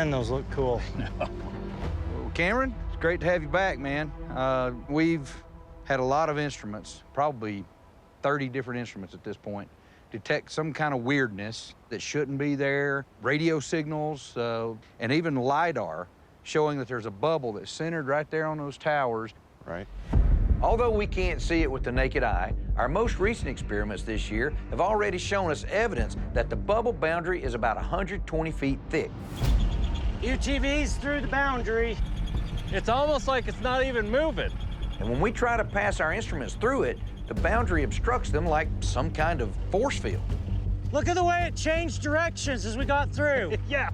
Man, those look cool. Well, Cameron, it's great to have you back, man. We've had a lot of instruments, probably 30 different instruments at this point, detect some kind of weirdness that shouldn't be there, radio signals, and even LiDAR showing that there's a bubble that's centered right there on those towers. Right. Although we can't see it with the naked eye, our most recent experiments this year have already shown us evidence that the bubble boundary is about 120 feet thick. UTV's through the boundary. It's almost like it's not even moving. And when we try to pass our instruments through it, the boundary obstructs them like some kind of force field. Look at the way it changed directions as we got through. Yeah.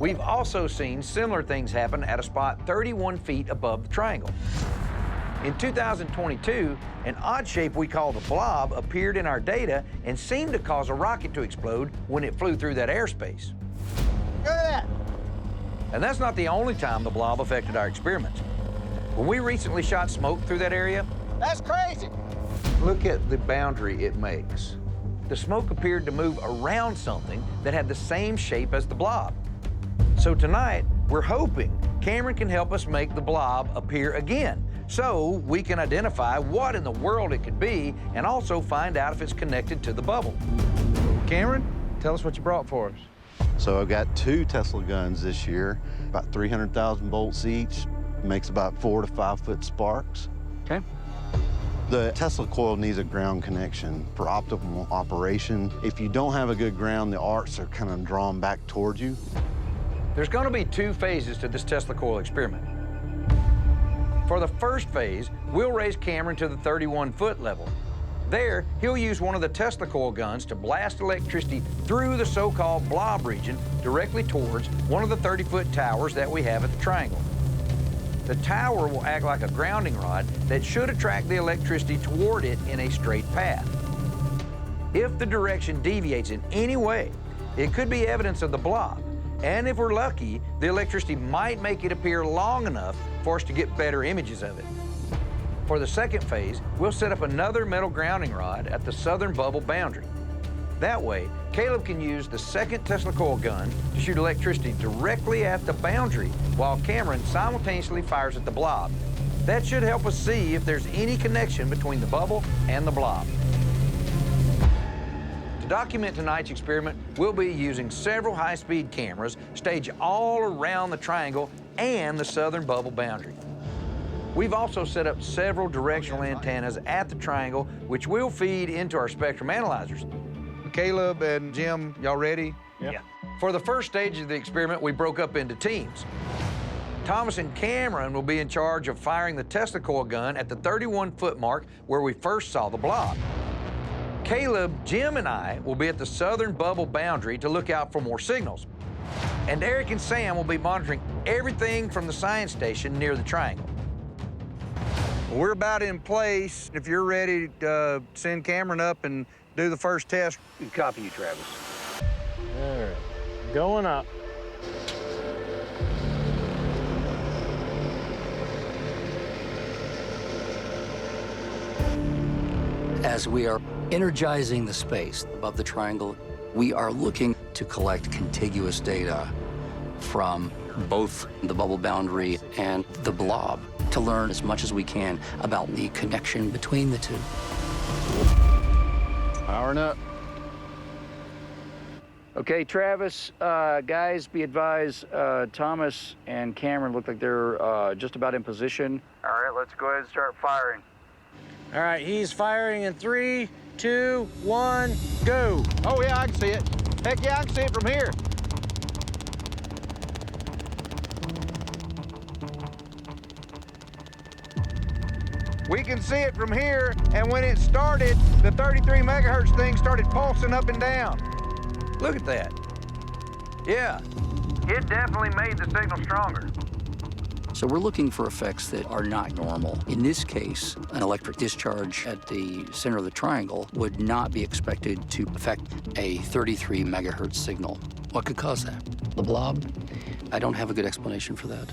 We've also seen similar things happen at a spot 31 feet above the triangle. In 2022, an odd shape we call the blob appeared in our data and seemed to cause a rocket to explode when it flew through that airspace. Look at that. And that's not the only time the blob affected our experiments. When we recently shot smoke through that area, That's crazy. look at the boundary it makes. The smoke appeared to move around something that had the same shape as the blob. So tonight, we're hoping Cameron can help us make the blob appear again, so we can identify what in the world it could be and also find out if it's connected to the bubble. Cameron, tell us what you brought for us. So I've got 2 Tesla guns this year, about 300,000 volts each, makes about 4 to 5 foot sparks. Okay. The Tesla coil needs a ground connection for optimal operation. If you don't have a good ground, the arcs are kind of drawn back towards you. There's going to be 2 phases to this Tesla coil experiment. For the first phase, we'll raise Cameron to the 31-foot level. There, he'll use one of the Tesla coil guns to blast electricity through the so-called blob region directly towards one of the 30-foot towers that we have at the triangle. The tower will act like a grounding rod that should attract the electricity toward it in a straight path. If the direction deviates in any way, it could be evidence of the blob. And if we're lucky, the electricity might make it appear long enough for us to get better images of it. For the second phase, we'll set up another metal grounding rod at the southern bubble boundary. That way, Caleb can use the second Tesla coil gun to shoot electricity directly at the boundary while Cameron simultaneously fires at the blob. That should help us see if there's any connection between the bubble and the blob. To document tonight's experiment, we'll be using several high-speed cameras staged all around the triangle and the southern bubble boundary. We've also set up several directional antennas at the triangle, which we'll feed into our spectrum analyzers. Caleb and Jim, y'all ready? Yeah. For the first stage of the experiment, we broke up into teams. Thomas and Cameron will be in charge of firing the Tesla coil gun at the 31-foot mark where we first saw the blob. Caleb, Jim, and I will be at the southern bubble boundary to look out for more signals. And Eric and Sam will be monitoring everything from the science station near the triangle. We're about in place. If you're ready to send Cameron up and do the first test. Copy you, Travis. All right. Going up. As we are energizing the space above the triangle, we are looking to collect contiguous data from both the bubble boundary and the blob to learn as much as we can about the connection between the two. Powering up. Okay, Travis, guys, be advised, Thomas and Cameron look like they're just about in position. All right, let's go ahead and start firing. All right, he's firing in 3, 2, 1, go. Oh, yeah, I can see it. Heck yeah, I can see it from here. We can see it from here, and when it started, the 33 megahertz thing started pulsing up and down. Look at that. Yeah. It definitely made the signal stronger. So we're looking for effects that are not normal. In this case, an electric discharge at the center of the triangle would not be expected to affect a 33 megahertz signal. What could cause that? The blob? I don't have a good explanation for that.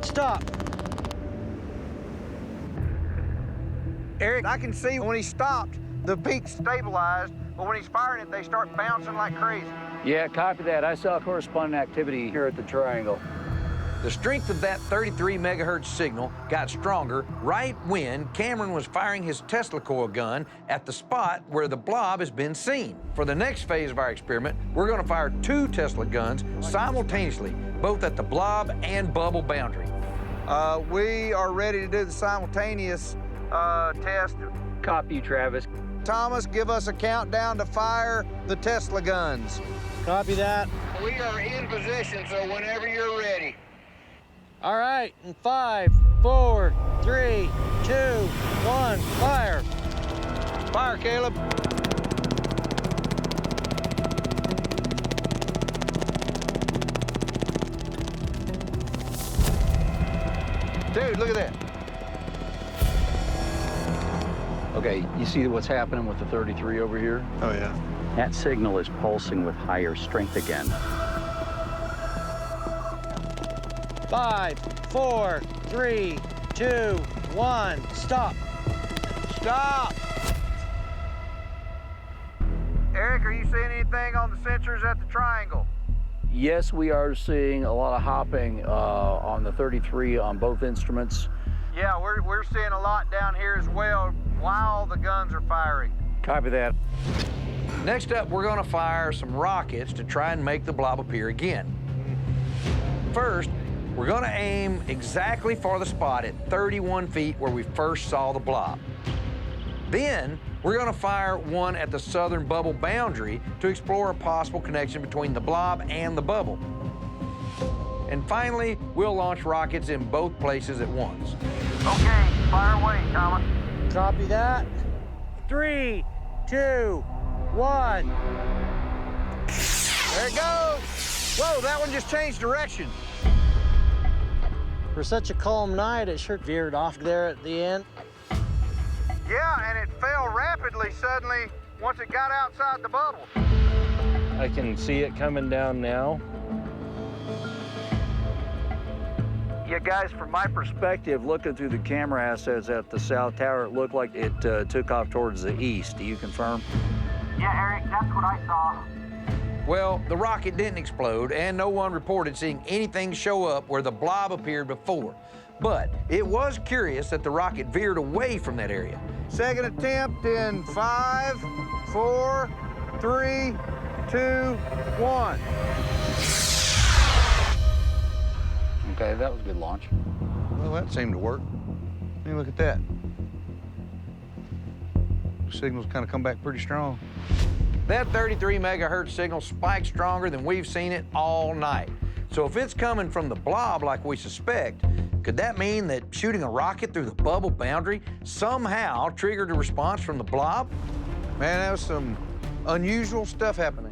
Stop. Eric, I can see when he stopped, the peak stabilized, but when he's firing it, they start bouncing like crazy. Yeah, copy that. I saw corresponding activity here at the triangle. The strength of that 33 megahertz signal got stronger right when Cameron was firing his Tesla coil gun at the spot where the blob has been seen. For the next phase of our experiment, we're going to fire 2 Tesla guns simultaneously, both at the blob and bubble boundary. We are ready to do the simultaneous test. Copy you, Travis. Thomas, give us a countdown to fire the Tesla guns. Copy that. We are in position, so whenever you're ready. All right, in 5, 4, 3, 2, 1, fire. Fire, Caleb. Dude, look at that. Okay, you see what's happening with the 33 over here? Oh, yeah. That signal is pulsing with higher strength again. 5, 4, 3, 2, 1, stop. Stop. Eric, are you seeing anything on the sensors at the triangle? Yes, we are seeing a lot of hopping on the 33 on both instruments. Yeah, we're seeing a lot down here as well while the guns are firing. Copy that. Next up, we're going to fire some rockets to try and make the blob appear again. First, we're going to aim exactly for the spot at 31 feet where we first saw the blob. Then, we're going to fire one at the southern bubble boundary to explore a possible connection between the blob and the bubble. And finally, we'll launch rockets in both places at once. Okay, fire away, Thomas. Copy that. 3, 2, 1. There it goes. Whoa, that one just changed direction. For such a calm night, it sure veered off there at the end. Yeah, and it fell rapidly suddenly once it got outside the bubble. I can see it coming down now. Yeah, guys, from my perspective, looking through the camera assets at the south tower, it looked like it took off towards the east. Do you confirm? Yeah, Eric, that's what I saw. Well, the rocket didn't explode, and no one reported seeing anything show up where the blob appeared before. But it was curious that the rocket veered away from that area. Second attempt in 5, 4, 3, 2, 1. Okay, that was a good launch. Well, that seemed to work. Hey, look at that. Signals kind of come back pretty strong. That 33 megahertz signal spiked stronger than we've seen it all night. So if it's coming from the blob like we suspect, could that mean that shooting a rocket through the bubble boundary somehow triggered a response from the blob? Man, that was some unusual stuff happening.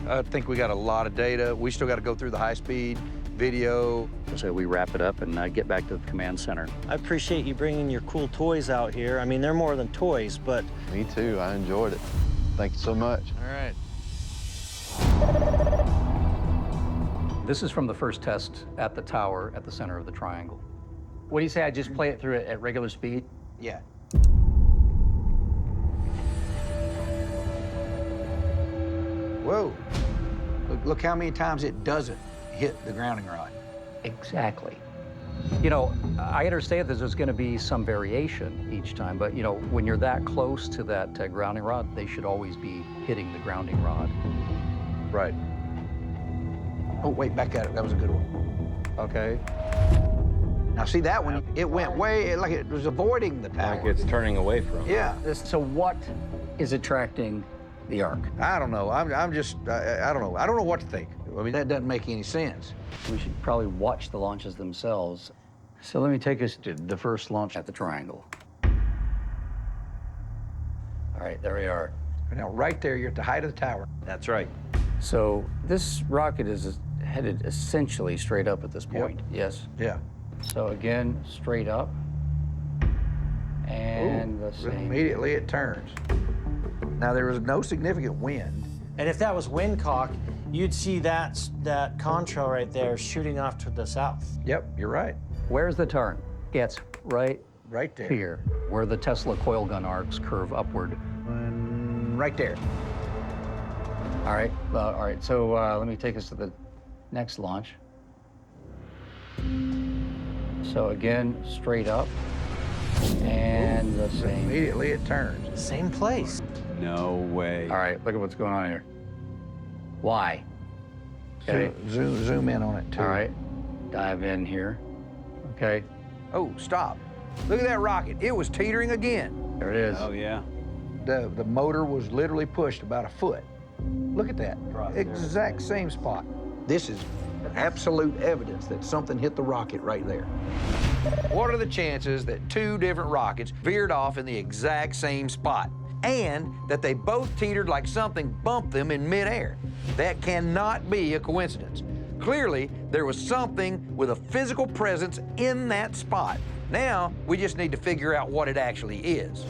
I think we got a lot of data. We still got to go through the high-speed video. So we wrap it up and get back to the command center. I appreciate you bringing your cool toys out here. I mean, they're more than toys, but... Me too. I enjoyed it. Thank you so much. All right. This is from the first test at the tower at the center of the triangle. What do you say I just play it through at regular speed? Yeah. Whoa. Look how many times it doesn't hit the grounding rod. Exactly. You know, I understand that there's going to be some variation each time, but, you know, when you're that close to that grounding rod, they should always be hitting the grounding rod. Right. Oh, wait, back at it. That was a good one. Okay. Now, see that one? It went way, like it was avoiding the tower. Like it's turning away from it. Yeah. So what is attracting the arc? I don't know. I'm just, I don't know. I don't know what to think. I mean, that doesn't make any sense. We should probably watch the launches themselves. So let me take us to the first launch at the triangle. All right, there we are. Now, right there, you're at the height of the tower. That's right. So this rocket is headed essentially straight up at this point. Yes. Yeah. So again, straight up. And the same. Immediately it turns. Now, there was no significant wind. And if that was windcock, you'd see that contrail right there shooting off to the south. Yep, you're right. Where's the turn? It's right there. here, where the Tesla coil gun arcs curve upward. And right there. All right, so let me take us to the next launch. So again, straight up, and the same. Immediately it turns. Same place. No way. All right, look at what's going on here. Why? Okay. Zoom in on it, too. All right, dive in here. Okay, Oh, stop. Look at that rocket. It was teetering again. there it is. Oh, yeah. The motor was literally pushed about a foot. Look at that. Exact same spot. This is absolute evidence that something hit the rocket right there. What are the chances that two different rockets veered off in the exact same spot and that they both teetered like something bumped them in midair? That cannot be a coincidence. Clearly, there was something with a physical presence in that spot. Now, we just need to figure out what it actually is.